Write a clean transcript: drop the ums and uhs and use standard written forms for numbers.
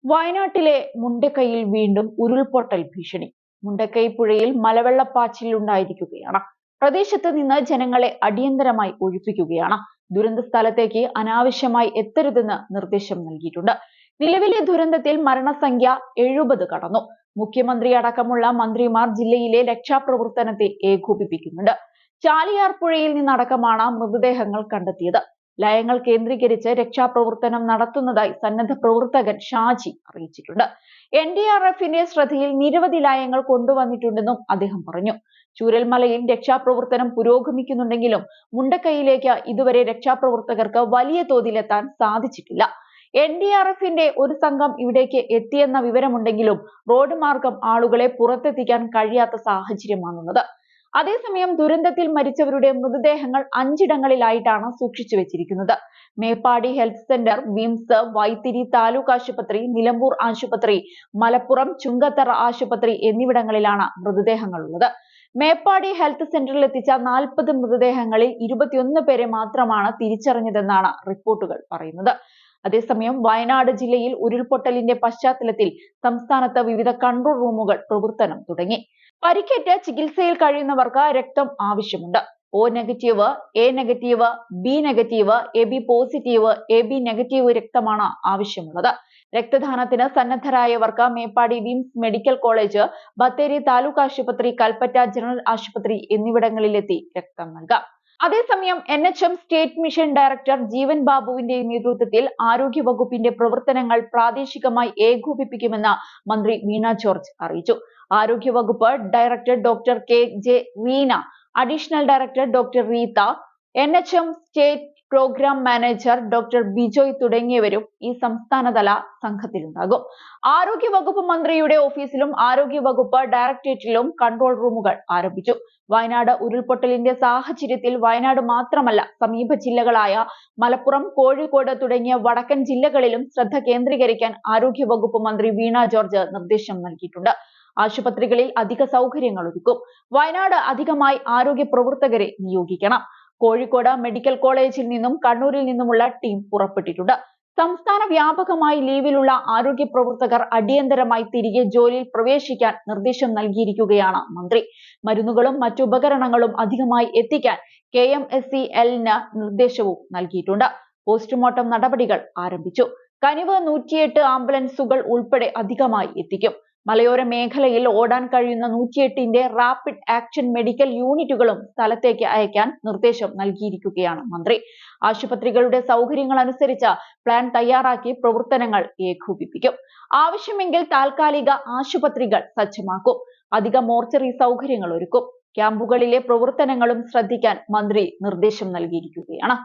വയനാട്ടിലെ മുണ്ടക്കൈയിൽ വീണ്ടും ഉരുൾപൊട്ടൽ ഭീഷണി. മുണ്ടക്കൈ പുഴയിൽ മലവെള്ളപ്പാച്ചിലുണ്ടായിരിക്കുകയാണ്. പ്രദേശത്ത് നിന്ന് ജനങ്ങളെ അടിയന്തരമായി ഒഴിപ്പിക്കുകയാണ്. ദുരന്ത സ്ഥലത്തേക്ക് അനാവശ്യമായി എത്തരുതെന്ന് നിർദ്ദേശം നൽകിയിട്ടുണ്ട്. നിലവിലെ ദുരന്തത്തിൽ മരണസംഖ്യ 70 കടന്നു. മുഖ്യമന്ത്രി അടക്കമുള്ള മന്ത്രിമാർ ജില്ലയിലെ രക്ഷാപ്രവർത്തനത്തെ ഏകോപിപ്പിക്കുന്നുണ്ട്. ചാലിയാർ പുഴയിൽ നിന്നടക്കമാണ് മൃതദേഹങ്ങൾ കണ്ടെത്തിയത്. ലയങ്ങൾ കേന്ദ്രീകരിച്ച് രക്ഷാപ്രവർത്തനം നടത്തുന്നതായി സന്നദ്ധ പ്രവർത്തകൻ ഷാജി അറിയിച്ചിട്ടുണ്ട്. NDRFന്റെ ശ്രദ്ധയിൽ നിരവധി ലയങ്ങൾ കൊണ്ടുവന്നിട്ടുണ്ടെന്നും അദ്ദേഹം പറഞ്ഞു. ചൂരൽമലയിൽ രക്ഷാപ്രവർത്തനം പുരോഗമിക്കുന്നുണ്ടെങ്കിലും മുണ്ടക്കൈയിലേക്ക് ഇതുവരെ രക്ഷാപ്രവർത്തകർക്ക് വലിയ തോതിലെത്താൻ സാധിച്ചിട്ടില്ല. NDRFന്റെ ഒരു സംഘം ഇവിടേക്ക് എത്തിയെന്ന വിവരമുണ്ടെങ്കിലും റോഡ് മാർഗം ആളുകളെ പുറത്തെത്തിക്കാൻ കഴിയാത്ത സാഹചര്യമാണുള്ളത്. അതേസമയം ദുരന്തത്തിൽ മരിച്ചവരുടെ മൃതദേഹങ്ങൾ 5 ഇടങ്ങളിലായിട്ടാണ് സൂക്ഷിച്ചു വെച്ചിരിക്കുന്നത്. മേപ്പാടി ഹെൽത്ത് സെന്റർ, വിംസ്, വൈത്തിരി താലൂക്ക് ആശുപത്രി, നിലമ്പൂർ ആശുപത്രി, മലപ്പുറം ചുങ്കത്തറ ആശുപത്രി എന്നിവിടങ്ങളിലാണ് മൃതദേഹങ്ങൾ ഉള്ളത്. മേപ്പാടി ഹെൽത്ത് സെന്ററിൽ എത്തിച്ച 40 മൃതദേഹങ്ങളിൽ 21 പേരെ മാത്രമാണ് തിരിച്ചറിഞ്ഞതെന്നാണ് റിപ്പോർട്ടുകൾ പറയുന്നത്. അതേസമയം വയനാട് ജില്ലയിൽ ഉരുൾപൊട്ടലിന്റെ പശ്ചാത്തലത്തിൽ സംസ്ഥാനത്ത് വിവിധ കൺട്രോൾ റൂമുകൾ പ്രവർത്തനം തുടങ്ങി. പരിക്കേറ്റ് ചികിത്സയിൽ കഴിയുന്നവർക്ക് രക്തം ആവശ്യമുണ്ട്. O negative, A negative, B negative, AB positive, AB negative രക്തമാണ് ആവശ്യമുള്ളത്. രക്തദാനത്തിന് സന്നദ്ധരായവർക്ക് മേപ്പാടി വിംസ് മെഡിക്കൽ കോളേജ്, ബത്തേരി താലൂക്ക് ആശുപത്രി, കൽപ്പറ്റ ജനറൽ ആശുപത്രി എന്നിവിടങ്ങളിലെത്തി രക്തം നൽകാം. അതേസമയം NHM state mission director Jeevan ബാബുവിന്റെ നേതൃത്വത്തിൽ ആരോഗ്യവകുപ്പിന്റെ പ്രവർത്തനങ്ങൾ പ്രാദേശികമായി ഏകോപിപ്പിക്കുമെന്ന് മന്ത്രി വീണ ജോർജ് അറിയിച്ചു. ആരോഗ്യവകുപ്പ് director doctor KJ Reena, additional director doctor Reetha, NHM state program manager doctor Bijoy തുടങ്ങിയവരും ഈ സംസ്ഥാനതല സംഘത്തിലുണ്ടാകും. ആരോഗ്യവകുപ്പ് മന്ത്രിയുടെ ഓഫീസിലും ആരോഗ്യവകുപ്പ് ഡയറക്ടറേറ്റിലും കൺട്രോൾ റൂമുകൾ ആരംഭിച്ചു. വയനാട് ഉരുൾപൊട്ടലിന്റെ സാഹചര്യത്തിൽ വയനാട് മാത്രമല്ല സമീപ ജില്ലകളായ മലപ്പുറം, കോഴിക്കോട് തുടങ്ങിയ വടക്കൻ ജില്ലകളിലും ശ്രദ്ധ കേന്ദ്രീകരിക്കാൻ ആരോഗ്യവകുപ്പ് മന്ത്രി വീണ ജോർജ് നിർദ്ദേശം നൽകിയിട്ടുണ്ട്. ആശുപത്രികളിൽ അധിക സൗകര്യങ്ങൾ ഒരുക്കും. വയനാട് അധികമായി ആരോഗ്യ പ്രവർത്തകരെ നിയോഗിക്കണം. കോഴിക്കോട് മെഡിക്കൽ കോളേജിൽ നിന്നും കണ്ണൂരിൽ നിന്നുമുള്ള ടീം പുറപ്പെട്ടിട്ടുണ്ട്. സംസ്ഥാന വ്യാപകമായി ലീവിലുള്ള ആരോഗ്യ പ്രവർത്തകർ അടിയന്തരമായി തിരികെ ജോലിയിൽ പ്രവേശിക്കാൻ നിർദ്ദേശം നൽകിയിരിക്കുകയാണ് മന്ത്രി. മരുന്നുകളും മറ്റുപകരണങ്ങളും അധികമായി എത്തിക്കാൻ KMSEL-ന് നിർദ്ദേശവും നൽകിയിട്ടുണ്ട്. പോസ്റ്റ്മോർട്ടം നടപടികൾ ആരംഭിച്ചു. കനിവ് 108 ആംബുലൻസുകൾ ഉൾപ്പെടെ അധികമായി എത്തിക്കും. മലയോര മേഖലയിൽ ഓടാൻ കഴിയുന്ന 108ന്റെ റാപ്പിഡ് ആക്ഷൻ മെഡിക്കൽ യൂണിറ്റുകളും സ്ഥലത്തേക്ക് അയക്കാൻ നിർദ്ദേശം നൽകിയിരിക്കുകയാണ് മന്ത്രി. ആശുപത്രികളുടെ സൗകര്യങ്ങൾ അനുസരിച്ച് പ്ലാൻ തയ്യാറാക്കി പ്രവർത്തനങ്ങൾ ഏകോപിപ്പിക്കും. ആവശ്യമെങ്കിൽ താൽക്കാലിക ആശുപത്രികൾ സജ്ജമാക്കും. അധിക മോർച്ചറി സൗകര്യങ്ങൾ ഒരുക്കും. ക്യാമ്പുകളിലെ പ്രവർത്തനങ്ങളും ശ്രദ്ധിക്കാൻ മന്ത്രി നിർദ്ദേശം നൽകിയിരിക്കുകയാണ്.